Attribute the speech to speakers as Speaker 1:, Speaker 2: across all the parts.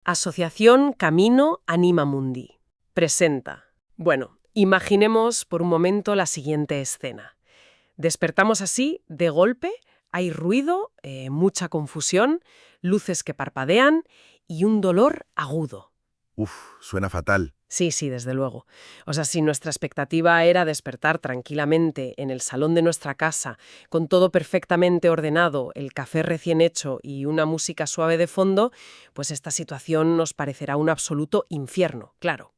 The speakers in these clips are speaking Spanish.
Speaker 1: Asociación Camino Anima Mundi presenta. Bueno, imaginemos por un momento la siguiente escena. Despertamos así, de golpe, hay ruido, mucha confusión, luces que parpadean y un dolor agudo.
Speaker 2: Uf, suena fatal.
Speaker 1: Sí, desde luego. O sea, si nuestra expectativa era despertar tranquilamente en el salón de nuestra casa, con todo perfectamente ordenado, el café recién hecho y una música suave de fondo, pues esta situación nos parecerá un absoluto infierno, claro.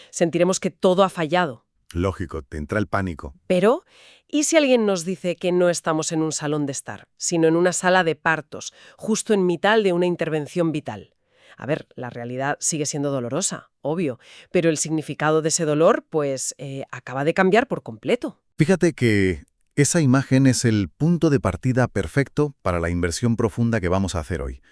Speaker 1: Sentiremos que todo ha fallado.
Speaker 2: Lógico, te entra el pánico.
Speaker 1: Pero, ¿y si alguien nos dice que no estamos en un salón de estar, sino en una sala de partos, justo en mitad de una intervención vital? A ver, la realidad sigue siendo dolorosa, obvio, pero el significado de ese dolor, pues, acaba de cambiar por completo.
Speaker 2: Fíjate que esa imagen es el punto de partida perfecto para la inversión profunda que vamos a hacer hoy.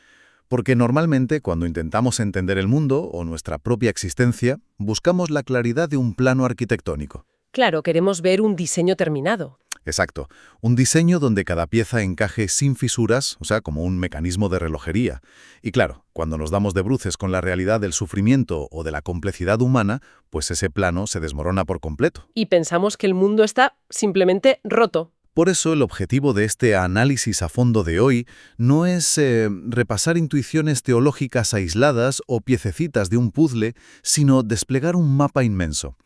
Speaker 2: Porque normalmente, cuando intentamos entender el mundo o nuestra propia existencia, buscamos la claridad de un plano arquitectónico.
Speaker 1: Claro, queremos ver un diseño terminado.
Speaker 2: Exacto. Un diseño donde cada pieza encaje sin fisuras, o sea, como un mecanismo de relojería. Y claro, cuando nos damos de bruces con la realidad del sufrimiento o de la complejidad humana, pues ese plano se desmorona por completo.
Speaker 1: Y pensamos que el mundo está simplemente roto.
Speaker 2: Por eso el objetivo de este análisis a fondo de hoy no es repasar intuiciones teológicas aisladas o piececitas de un puzzle, sino desplegar un mapa inmenso.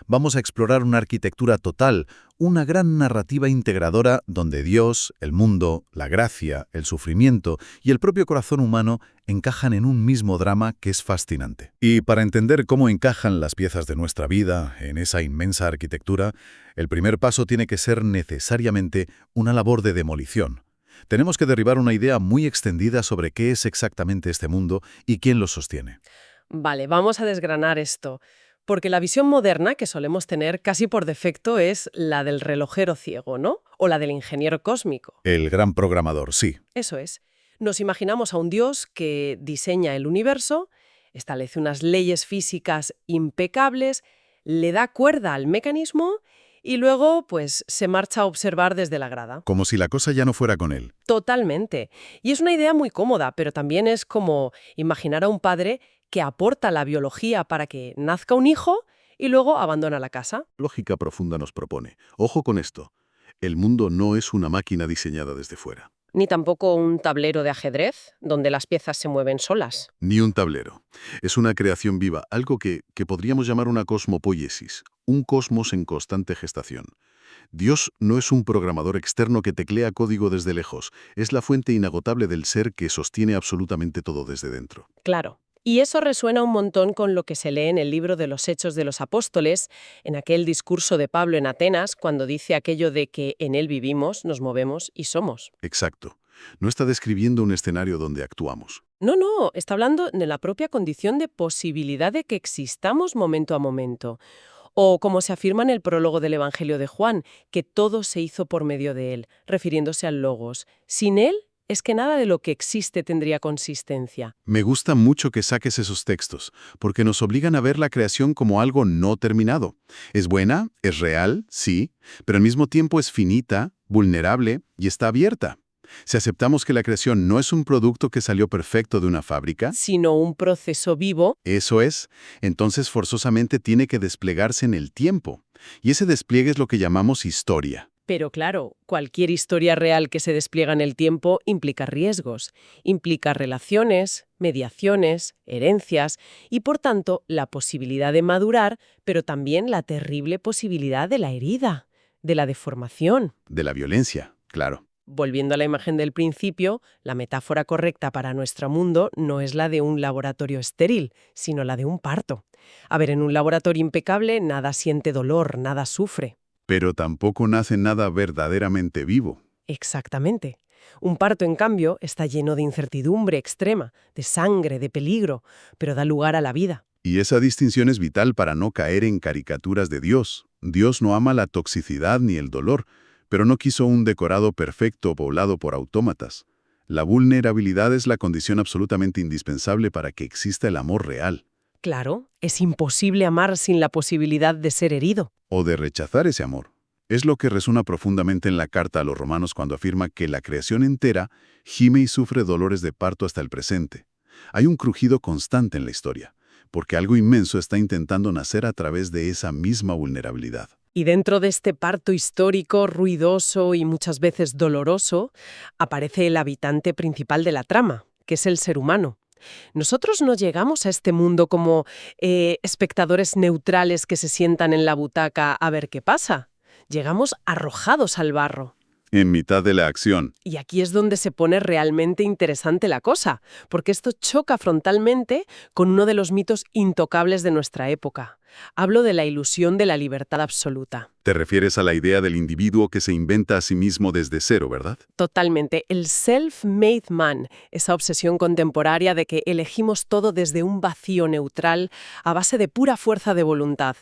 Speaker 2: Vamos a explorar una arquitectura total, una gran narrativa integradora donde Dios, el mundo, la gracia, el sufrimiento y el propio corazón humano encajan en un mismo drama que es fascinante. Y para entender cómo encajan las piezas de nuestra vida en esa inmensa arquitectura, el primer paso tiene que ser necesariamente una labor de demolición. Tenemos que derribar una idea muy extendida sobre qué es exactamente este mundo y quién lo sostiene.
Speaker 1: Vale, vamos a desgranar esto. Porque la visión moderna que solemos tener casi por defecto es la del relojero ciego, ¿no? O la del ingeniero cósmico.
Speaker 2: El gran programador, sí.
Speaker 1: Eso es. Nos imaginamos a un Dios que diseña el universo, establece unas leyes físicas impecables, le da cuerda al mecanismo y luego, pues, se marcha a observar desde la grada.
Speaker 2: Como si la cosa ya no fuera con él.
Speaker 1: Totalmente. Y es una idea muy cómoda, pero también es como imaginar a un padre que aporta la biología para que nazca un hijo y luego abandona la casa.
Speaker 3: Lógica profunda nos propone. Ojo con esto. El mundo no es una máquina diseñada desde fuera.
Speaker 1: Ni tampoco un tablero de ajedrez, donde las piezas se mueven solas.
Speaker 3: Ni un tablero. Es una creación viva, algo que podríamos llamar una cosmopoiesis, un cosmos en constante gestación. Dios no es un programador externo que teclea código desde lejos, es la fuente inagotable del ser que sostiene absolutamente todo desde dentro.
Speaker 1: Claro. Y eso resuena un montón con lo que se lee en el libro de los Hechos de los Apóstoles, en aquel discurso de Pablo en Atenas, cuando dice aquello de que en él vivimos, nos movemos y somos.
Speaker 3: Exacto. No está describiendo un escenario donde actuamos.
Speaker 1: No, está hablando de la propia condición de posibilidad de que existamos momento a momento. O como se afirma en el prólogo del Evangelio de Juan, que todo se hizo por medio de él, refiriéndose al Logos. Sin él, es que nada de lo que existe tendría consistencia.
Speaker 3: Me gusta mucho que saques esos textos, porque nos obligan a ver la creación como algo no terminado. Es buena, es real, sí, pero al mismo tiempo es finita, vulnerable y está abierta. Si aceptamos que la creación no es un producto que salió perfecto de una fábrica,
Speaker 1: Sino un proceso vivo.
Speaker 3: eso es, entonces forzosamente tiene que desplegarse en el tiempo. Y ese despliegue es lo que llamamos historia.
Speaker 1: Pero claro, cualquier historia real que se despliega en el tiempo implica riesgos, implica relaciones, mediaciones, herencias y, por tanto, la posibilidad de madurar, pero también la terrible posibilidad de la herida, de la deformación.
Speaker 3: De la violencia, claro.
Speaker 1: Volviendo a la imagen del principio, la metáfora correcta para nuestro mundo no es la de un laboratorio estéril, sino la de un parto. A ver, en un laboratorio impecable nada siente dolor, nada sufre.
Speaker 3: Pero tampoco nace nada verdaderamente vivo.
Speaker 1: Exactamente. Un parto, en cambio, está lleno de incertidumbre extrema, de sangre, de peligro, pero da lugar a la vida.
Speaker 3: Y esa distinción es vital para no caer en caricaturas de Dios. Dios no ama la toxicidad ni el dolor, pero no quiso un decorado perfecto poblado por autómatas. La vulnerabilidad es la condición absolutamente indispensable para que exista el amor real.
Speaker 1: Claro, es imposible amar sin la posibilidad de ser herido.
Speaker 3: O de rechazar ese amor. Es lo que resuena profundamente en la carta a los romanos cuando afirma que la creación entera gime y sufre dolores de parto hasta el presente. Hay un crujido constante en la historia, porque algo inmenso está intentando nacer a través de esa misma vulnerabilidad.
Speaker 1: Y dentro de este parto histórico, ruidoso y muchas veces doloroso, aparece el habitante principal de la trama, que es el ser humano. Nosotros no llegamos a este mundo como espectadores neutrales que se sientan en la butaca a ver qué pasa. Llegamos arrojados al barro.
Speaker 3: En mitad de la acción.
Speaker 1: Y aquí es donde se pone realmente interesante la cosa, porque esto choca frontalmente con uno de los mitos intocables de nuestra época. Hablo de la ilusión de la libertad absoluta.
Speaker 3: Te refieres a la idea del individuo que se inventa a sí mismo desde cero, ¿verdad?
Speaker 1: Totalmente. El self-made man, esa obsesión contemporánea de que elegimos todo desde un vacío neutral a base de pura fuerza de voluntad.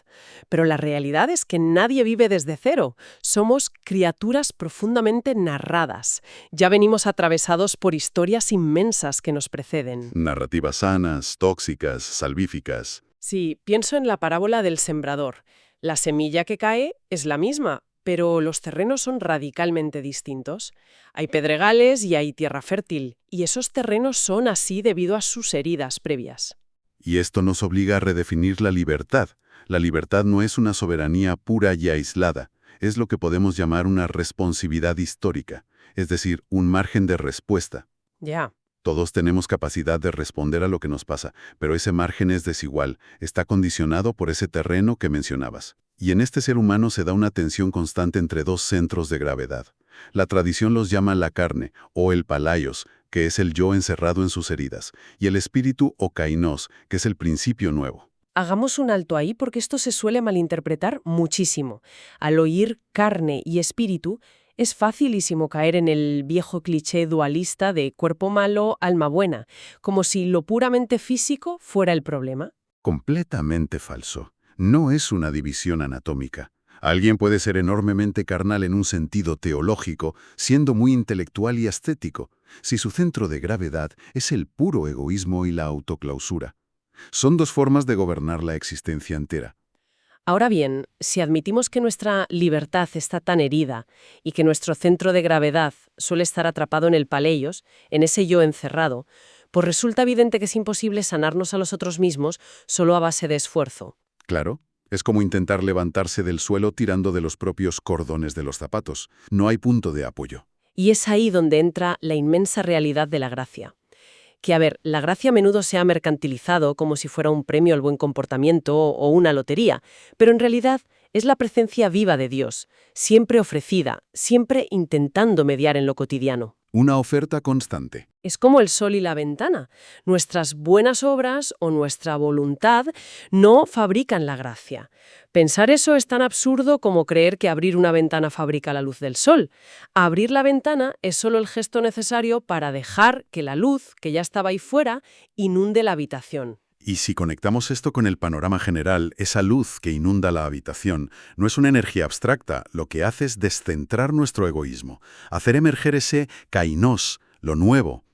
Speaker 1: Pero la realidad es que nadie vive desde cero. Somos criaturas profundamente narradas. Ya venimos atravesados por historias inmensas que nos preceden.
Speaker 3: Narrativas sanas, tóxicas, salvíficas.
Speaker 1: Sí, pienso en la parábola del sembrador. La semilla que cae es la misma, pero los terrenos son radicalmente distintos. Hay pedregales y hay tierra fértil, y esos terrenos son así debido a sus heridas previas.
Speaker 3: Y esto nos obliga a redefinir la libertad. La libertad no es una soberanía pura y aislada, es lo que podemos llamar una responsividad histórica, es decir, un margen de respuesta.
Speaker 1: Ya.
Speaker 3: Todos tenemos capacidad de responder a lo que nos pasa, pero ese margen es desigual, está condicionado por ese terreno que mencionabas. Y en este ser humano se da una tensión constante entre dos centros de gravedad. La tradición los llama la carne, o el palaios, que es el yo encerrado en sus heridas, y el espíritu o kainos, que es el principio nuevo.
Speaker 1: Hagamos un alto ahí porque esto se suele malinterpretar muchísimo. Al oír carne y espíritu, es facilísimo caer en el viejo cliché dualista de cuerpo malo, alma buena, como si lo puramente físico fuera el problema.
Speaker 3: Completamente falso. No es una división anatómica. Alguien puede ser enormemente carnal en un sentido teológico, siendo muy intelectual y estético, si su centro de gravedad es el puro egoísmo y la autoclausura. Son dos formas de gobernar la existencia entera.
Speaker 1: Ahora bien, si admitimos que nuestra libertad está tan herida y que nuestro centro de gravedad suele estar atrapado en el paleios, en ese yo encerrado, pues resulta evidente que es imposible sanarnos a nosotros mismos solo a base de esfuerzo.
Speaker 3: Claro, es como intentar levantarse del suelo tirando de los propios cordones de los zapatos. No hay punto de apoyo.
Speaker 1: Y es ahí donde entra la inmensa realidad de la gracia. Que, a ver, la gracia a menudo se ha mercantilizado como si fuera un premio al buen comportamiento o una lotería, pero en realidad es la presencia viva de Dios, siempre ofrecida, siempre intentando mediar en lo cotidiano.
Speaker 3: Una oferta constante.
Speaker 1: Es como el sol y la ventana. Nuestras buenas obras o nuestra voluntad no fabrican la gracia. Pensar eso es tan absurdo como creer que abrir una ventana fabrica la luz del sol. Abrir la ventana es solo el gesto necesario para dejar que la luz, que ya estaba ahí fuera, inunde la habitación.
Speaker 3: Y si conectamos esto con el panorama general, esa luz que inunda la habitación no es una energía abstracta, lo que hace es descentrar nuestro egoísmo, hacer emerger ese kainos, lo nuevo.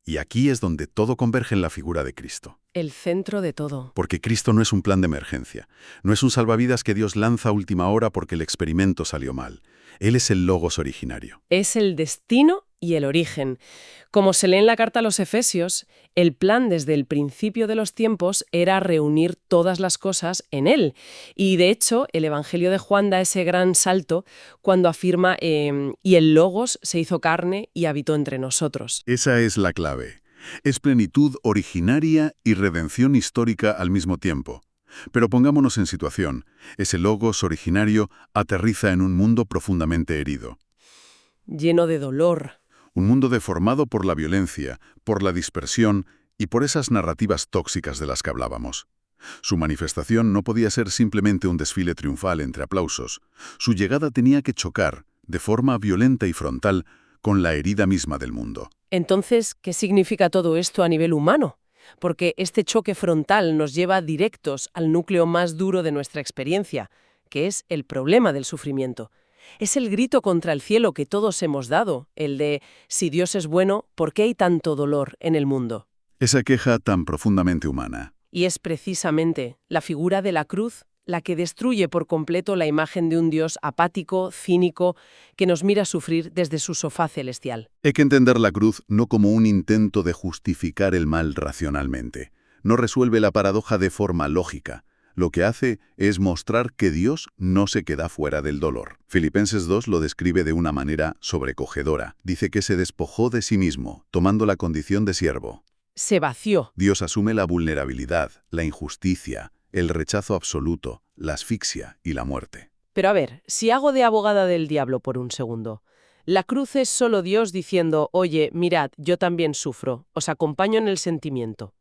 Speaker 3: Y aquí es donde todo converge en la figura de Cristo.
Speaker 1: El centro de todo.
Speaker 3: Porque Cristo no es un plan de emergencia, no es un salvavidas que Dios lanza a última hora porque el experimento salió mal. Él es el logos originario.
Speaker 1: Es el destino y el origen. Como se lee en la carta a los Efesios, el plan desde el principio de los tiempos era reunir todas las cosas en Él. Y de hecho, el Evangelio de Juan da ese gran salto cuando afirma y el Logos se hizo carne y habitó entre nosotros.
Speaker 3: Esa es la clave. Es plenitud originaria y redención histórica al mismo tiempo. Pero pongámonos en situación. Ese logos originario aterriza en un mundo profundamente herido.
Speaker 1: Lleno de dolor.
Speaker 3: Un mundo deformado por la violencia, por la dispersión y por esas narrativas tóxicas de las que hablábamos. Su manifestación no podía ser simplemente un desfile triunfal entre aplausos. Su llegada tenía que chocar, de forma violenta y frontal, con la herida misma del mundo.
Speaker 1: Entonces, ¿qué significa todo esto a nivel humano? Porque este choque frontal nos lleva directos al núcleo más duro de nuestra experiencia, que es el problema del sufrimiento. Es el grito contra el cielo que todos hemos dado, el de, si Dios es bueno, ¿por qué hay tanto dolor en el mundo?
Speaker 3: Esa queja tan profundamente humana.
Speaker 1: Y es precisamente la figura de la cruz la que destruye por completo la imagen de un Dios apático, cínico, que nos mira sufrir desde su sofá celestial.
Speaker 3: Hay que entender la cruz no como un intento de justificar el mal racionalmente. No resuelve la paradoja de forma lógica. Lo que hace es mostrar que Dios no se queda fuera del dolor. Filipenses 2 lo describe de una manera sobrecogedora. Dice que se despojó de sí mismo, tomando la condición de siervo.
Speaker 1: Se vació.
Speaker 3: Dios asume la vulnerabilidad, la injusticia, el rechazo absoluto, la asfixia y la muerte.
Speaker 1: Pero a ver, si hago de abogada del diablo por un segundo, la cruz es solo Dios diciendo, oye, mirad, yo también sufro, os acompaño en el sentimiento.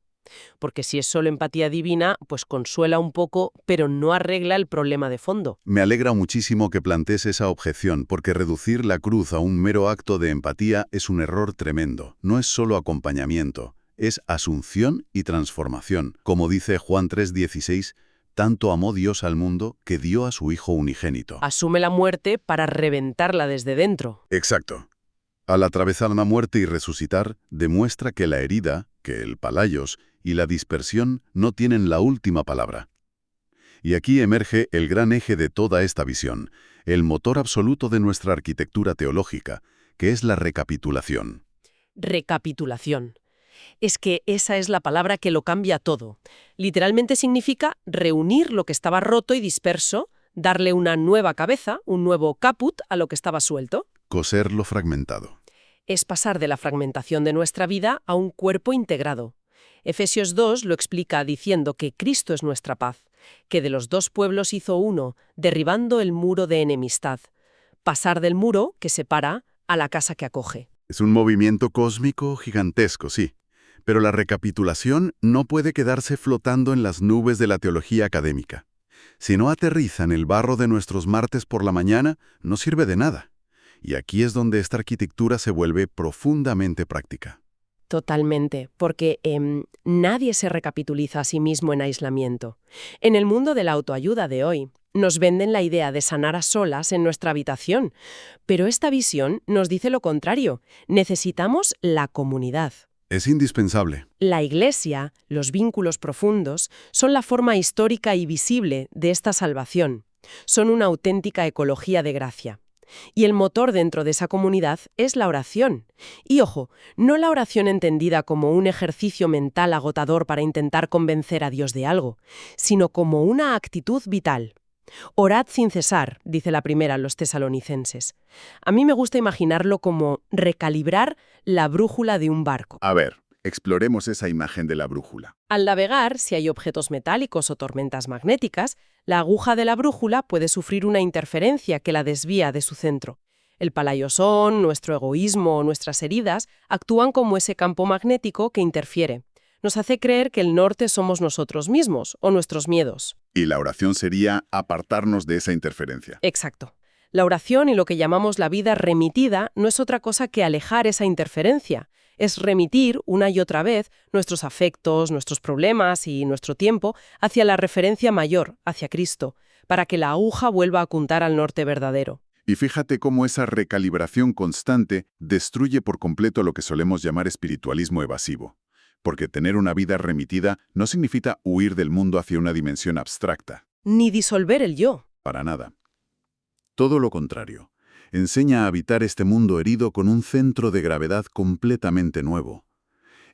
Speaker 1: Porque si es solo empatía divina, pues consuela un poco, pero no arregla el problema de fondo.
Speaker 3: Me alegra muchísimo que plantees esa objeción, porque reducir la cruz a un mero acto de empatía es un error tremendo. No es solo acompañamiento, es asunción y transformación. Como dice Juan 3:16, tanto amó Dios al mundo que dio a su Hijo unigénito.
Speaker 1: Asume la muerte para reventarla desde dentro.
Speaker 3: Exacto. Al atravesar la muerte y resucitar, demuestra que la herida, que el palaios y la dispersión no tienen la última palabra. Y aquí emerge el gran eje de toda esta visión, el motor absoluto de nuestra arquitectura teológica, que es la recapitulación.
Speaker 1: Recapitulación. Es que esa es la palabra que lo cambia todo. Literalmente significa reunir lo que estaba roto y disperso, darle una nueva cabeza, un nuevo caput a lo que estaba suelto.
Speaker 3: Coser lo fragmentado.
Speaker 1: Es pasar de la fragmentación de nuestra vida a un cuerpo integrado. Efesios 2 lo explica diciendo que Cristo es nuestra paz, que de los dos pueblos hizo uno, derribando el muro de enemistad. Pasar del muro que separa a la casa que acoge.
Speaker 3: Es un movimiento cósmico gigantesco, sí. Pero la recapitulación no puede quedarse flotando en las nubes de la teología académica. Si no aterriza en el barro de nuestros martes por la mañana, no sirve de nada. Y aquí es donde esta arquitectura se vuelve profundamente práctica.
Speaker 1: Totalmente, porque nadie se recapituliza a sí mismo en aislamiento. En el mundo de la autoayuda de hoy, nos venden la idea de sanar a solas en nuestra habitación, pero esta visión nos dice lo contrario. Necesitamos la comunidad.
Speaker 3: Es indispensable.
Speaker 1: La Iglesia, los vínculos profundos, son la forma histórica y visible de esta salvación. Son una auténtica ecología de gracia. Y el motor dentro de esa comunidad es la oración. Y ojo, no la oración entendida como un ejercicio mental agotador para intentar convencer a Dios de algo, sino como una actitud vital. Orad sin cesar, dice la primera a los tesalonicenses. A mí me gusta imaginarlo como recalibrar la brújula de un barco.
Speaker 3: A ver, exploremos esa imagen de la brújula.
Speaker 1: Al navegar, si hay objetos metálicos o tormentas magnéticas, la aguja de la brújula puede sufrir una interferencia que la desvía de su centro. El palaiosón, nuestro egoísmo o nuestras heridas actúan como ese campo magnético que interfiere. Nos hace creer que el norte somos nosotros mismos o nuestros miedos.
Speaker 3: Y la oración sería apartarnos de esa interferencia.
Speaker 1: Exacto. La oración y lo que llamamos la vida remitida no es otra cosa que alejar esa interferencia. Es remitir una y otra vez nuestros afectos, nuestros problemas y nuestro tiempo hacia la referencia mayor, hacia Cristo, para que la aguja vuelva a apuntar al norte verdadero.
Speaker 3: Y fíjate cómo esa recalibración constante destruye por completo lo que solemos llamar espiritualismo evasivo. Porque tener una vida remitida no significa huir del mundo hacia una dimensión abstracta.
Speaker 1: Ni disolver el yo.
Speaker 3: Para nada. Todo lo contrario. Enseña a habitar este mundo herido con un centro de gravedad completamente nuevo.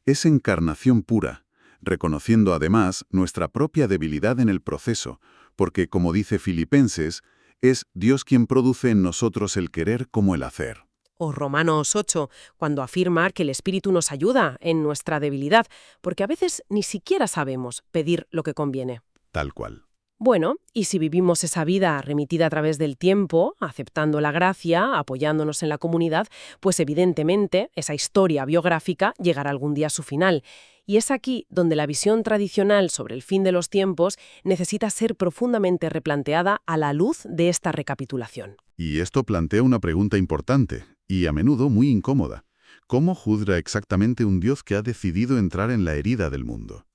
Speaker 3: Es encarnación pura, reconociendo además nuestra propia debilidad en el proceso, porque, como dice Filipenses, es Dios quien produce en nosotros el querer como el hacer.
Speaker 1: O Romanos 8, cuando afirma que el Espíritu nos ayuda en nuestra debilidad, porque a veces ni siquiera sabemos pedir lo que conviene.
Speaker 3: Tal cual.
Speaker 1: Bueno, y si vivimos esa vida remitida a través del tiempo, aceptando la gracia, apoyándonos en la comunidad, pues evidentemente esa historia biográfica llegará algún día a su final. Y es aquí donde la visión tradicional sobre el fin de los tiempos necesita ser profundamente replanteada a la luz de esta recapitulación.
Speaker 3: Y esto plantea una pregunta importante, y a menudo muy incómoda. ¿Cómo juzga exactamente un Dios que ha decidido entrar en la herida del mundo?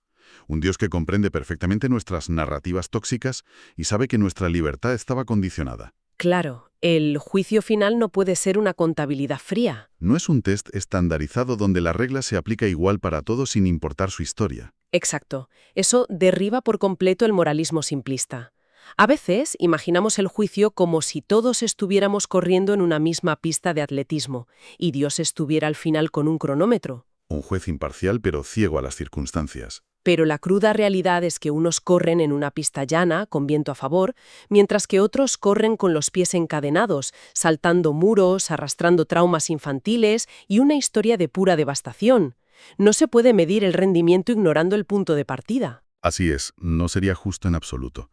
Speaker 3: Un Dios que comprende perfectamente nuestras narrativas tóxicas y sabe que nuestra libertad estaba condicionada.
Speaker 1: Claro, el juicio final no puede ser una contabilidad fría.
Speaker 3: No es un test estandarizado donde la regla se aplica igual para todos sin importar su historia.
Speaker 1: Exacto. Eso derriba por completo el moralismo simplista. A veces imaginamos el juicio como si todos estuviéramos corriendo en una misma pista de atletismo y Dios estuviera al final con un cronómetro.
Speaker 3: Un juez imparcial pero ciego a las circunstancias.
Speaker 1: Pero la cruda realidad es que unos corren en una pista llana, con viento a favor, mientras que otros corren con los pies encadenados, saltando muros, arrastrando traumas infantiles y una historia de pura devastación. No se puede medir el rendimiento ignorando el punto de partida.
Speaker 3: Así es, no sería justo en absoluto.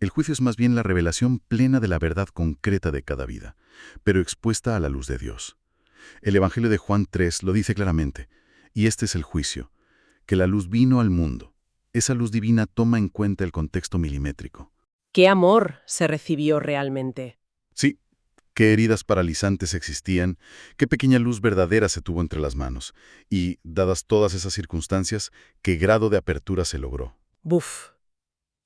Speaker 3: El juicio es más bien la revelación plena de la verdad concreta de cada vida, pero expuesta a la luz de Dios. El Evangelio de Juan 3 lo dice claramente, y este es el juicio, que la luz vino al mundo. Esa luz divina toma en cuenta el contexto milimétrico.
Speaker 1: ¿Qué amor se recibió realmente?
Speaker 3: Sí, qué heridas paralizantes existían, qué pequeña luz verdadera se tuvo entre las manos, y, dadas todas esas circunstancias, qué grado de apertura se logró.
Speaker 1: Buf.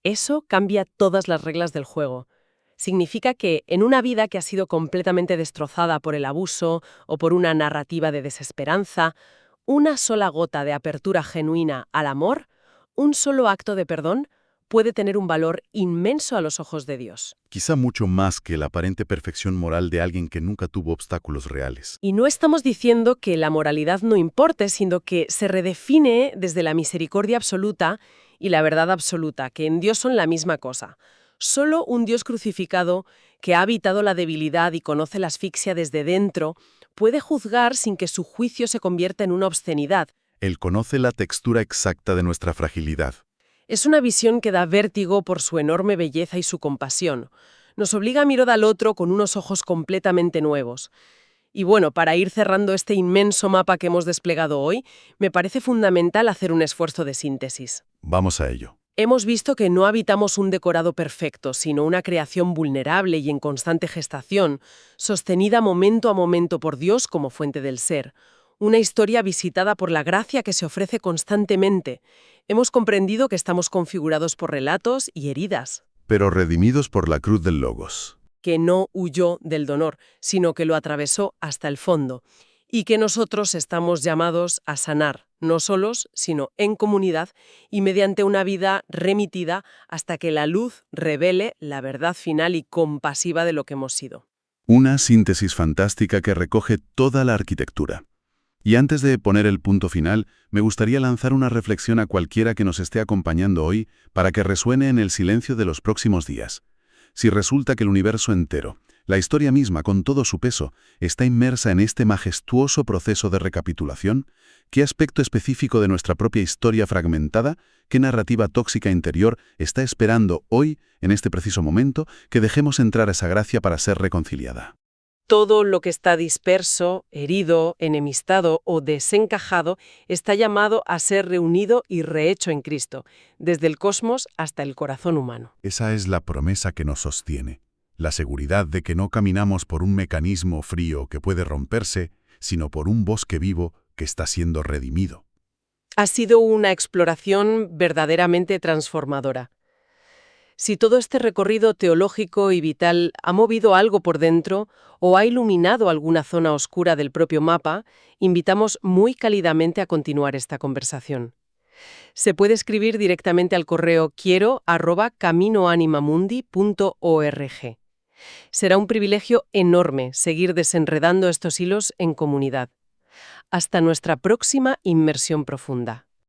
Speaker 1: Eso cambia todas las reglas del juego. Significa que en una vida que ha sido completamente destrozada por el abuso o por una narrativa de desesperanza, una sola gota de apertura genuina al amor, un solo acto de perdón, puede tener un valor inmenso a los ojos de Dios.
Speaker 3: Quizá mucho más que la aparente perfección moral de alguien que nunca tuvo obstáculos reales.
Speaker 1: Y no estamos diciendo que la moralidad no importe, sino que se redefine desde la misericordia absoluta y la verdad absoluta, que en Dios son la misma cosa. Solo un Dios crucificado, que ha habitado la debilidad y conoce la asfixia desde dentro, puede juzgar sin que su juicio se convierta en una obscenidad.
Speaker 3: Él conoce la textura exacta de nuestra fragilidad.
Speaker 1: Es una visión que da vértigo por su enorme belleza y su compasión. Nos obliga a mirar al otro con unos ojos completamente nuevos. Y bueno, para ir cerrando este inmenso mapa que hemos desplegado hoy, me parece fundamental hacer un esfuerzo de síntesis.
Speaker 3: Vamos a ello.
Speaker 1: Hemos visto que no habitamos un decorado perfecto, sino una creación vulnerable y en constante gestación, sostenida momento a momento por Dios como fuente del ser. Una historia visitada por la gracia que se ofrece constantemente. Hemos comprendido que estamos configurados por relatos y heridas.
Speaker 3: Pero redimidos por la cruz del Logos.
Speaker 1: Que no huyó del dolor, sino que lo atravesó hasta el fondo. Y que nosotros estamos llamados a sanar, no solos, sino en comunidad y mediante una vida remitida hasta que la luz revele la verdad final y compasiva de lo que hemos sido.
Speaker 3: Una síntesis fantástica que recoge toda la arquitectura. Y antes de poner el punto final, me gustaría lanzar una reflexión a cualquiera que nos esté acompañando hoy para que resuene en el silencio de los próximos días. Si resulta que el universo entero, la historia misma con todo su peso, está inmersa en este majestuoso proceso de recapitulación, ¿qué aspecto específico de nuestra propia historia fragmentada, qué narrativa tóxica interior está esperando hoy, en este preciso momento, que dejemos entrar a esa gracia para ser reconciliada?
Speaker 1: Todo lo que está disperso, herido, enemistado o desencajado está llamado a ser reunido y rehecho en Cristo, desde el cosmos hasta el corazón humano.
Speaker 3: Esa es la promesa que nos sostiene, la seguridad de que no caminamos por un mecanismo frío que puede romperse, sino por un bosque vivo que está siendo redimido.
Speaker 1: Ha sido una exploración verdaderamente transformadora. Si todo este recorrido teológico y vital ha movido algo por dentro o ha iluminado alguna zona oscura del propio mapa, invitamos muy cálidamente a continuar esta conversación. Se puede escribir directamente al correo quiero@caminoanimamundi.org. Será un privilegio enorme seguir desenredando estos hilos en comunidad. Hasta nuestra próxima inmersión profunda.